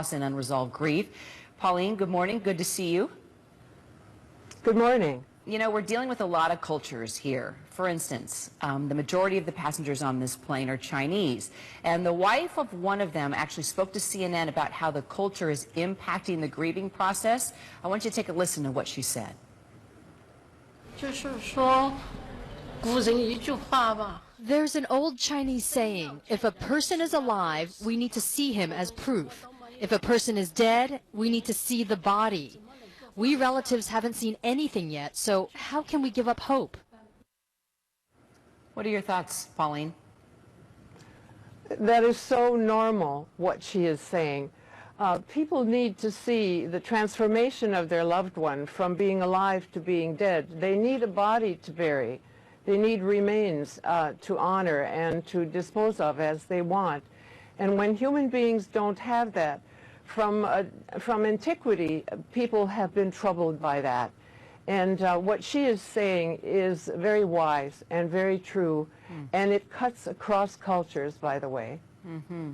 And unresolved grief. Pauline, good morning. Good to see you. Good morning. You know, we're dealing with a lot of cultures here. For instance, the majority of the passengers on this plane are Chinese. And the wife of one of them actually spoke to CNN about how the culture is impacting the grieving process. I want you to take a listen to what she said. There's an old Chinese saying, if a person is alive, we need to see him as proof. If a person is dead, we need to see the body. We relatives haven't seen anything yet, so how can we give up hope? What are your thoughts, Pauline? That is so normal, what she is saying. People need to see the transformation of their loved one from being alive to being dead. They need a body to bury. They need remains to honor and to dispose of as they want. And when human beings don't have that, from antiquity, people have been troubled by that. And what she is saying is very wise and very true, and it cuts across cultures, by the way. Mm-hmm.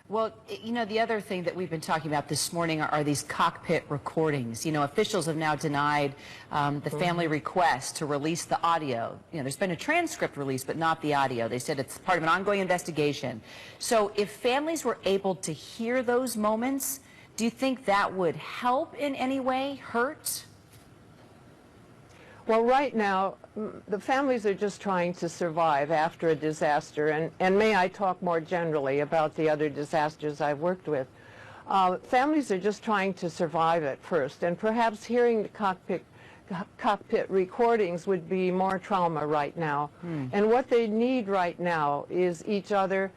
Well, you know, the other thing that we've been talking about this morning are these cockpit recordings. You know, officials have now denied the family request to release the audio. You know, there's been a transcript released, but not the audio. They said it's part of an ongoing investigation. So if families were able to hear those moments, do you think that would help in any way, hurt? Well, right now, the families are just trying to survive after a disaster, and may I talk more generally about the other disasters I've worked with. Families are just trying to survive at first, and perhaps hearing the cockpit recordings would be more trauma right now. And what they need right now is each other.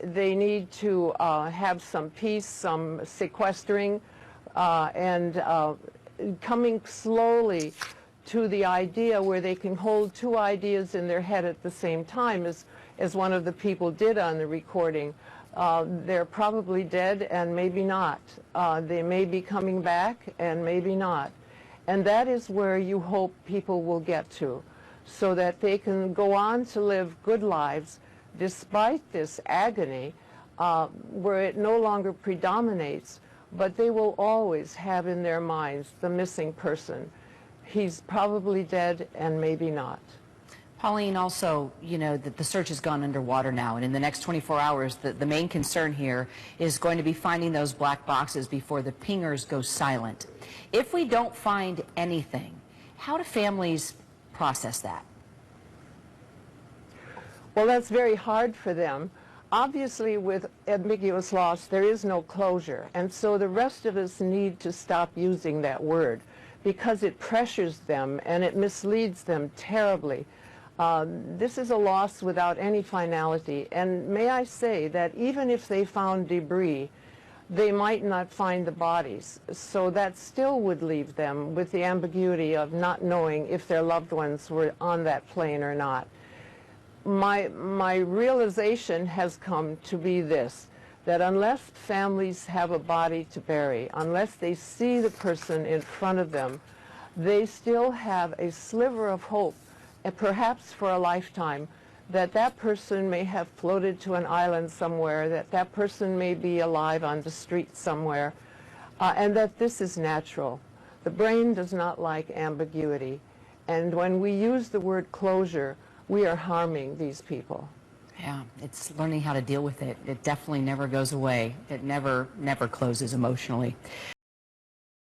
They need to have some peace, some sequestering, and coming slowly to the idea where they can hold two ideas in their head at the same time, as one of the people did on the recording. They're probably dead and maybe not. They may be coming back and maybe not. And that is where you hope people will get to, so that they can go on to live good lives despite this agony, where it no longer predominates, but they will always have in their minds the missing person. He's probably dead and maybe not. Pauline, also, you know, the search has gone underwater now, and in the next 24 hours, the main concern here is going to be finding those black boxes before the pingers go silent. If we don't find anything, how do families process that? Well, that's very hard for them. Obviously, with ambiguous loss, there is no closure, and so the rest of us need to stop using that word, because it pressures them and it misleads them terribly. This is a loss without any finality. And may I say that even if they found debris, they might not find the bodies. So that still would leave them with the ambiguity of not knowing if their loved ones were on that plane or not. My realization has come to be this, that unless families have a body to bury, unless they see the person in front of them, they still have a sliver of hope, and perhaps for a lifetime, that that person may have floated to an island somewhere, that that person may be alive on the street somewhere, and that this is natural. The brain does not like ambiguity, and when we use the word closure, we are harming these people. Yeah, it's learning how to deal with it. It definitely never goes away. It never closes emotionally.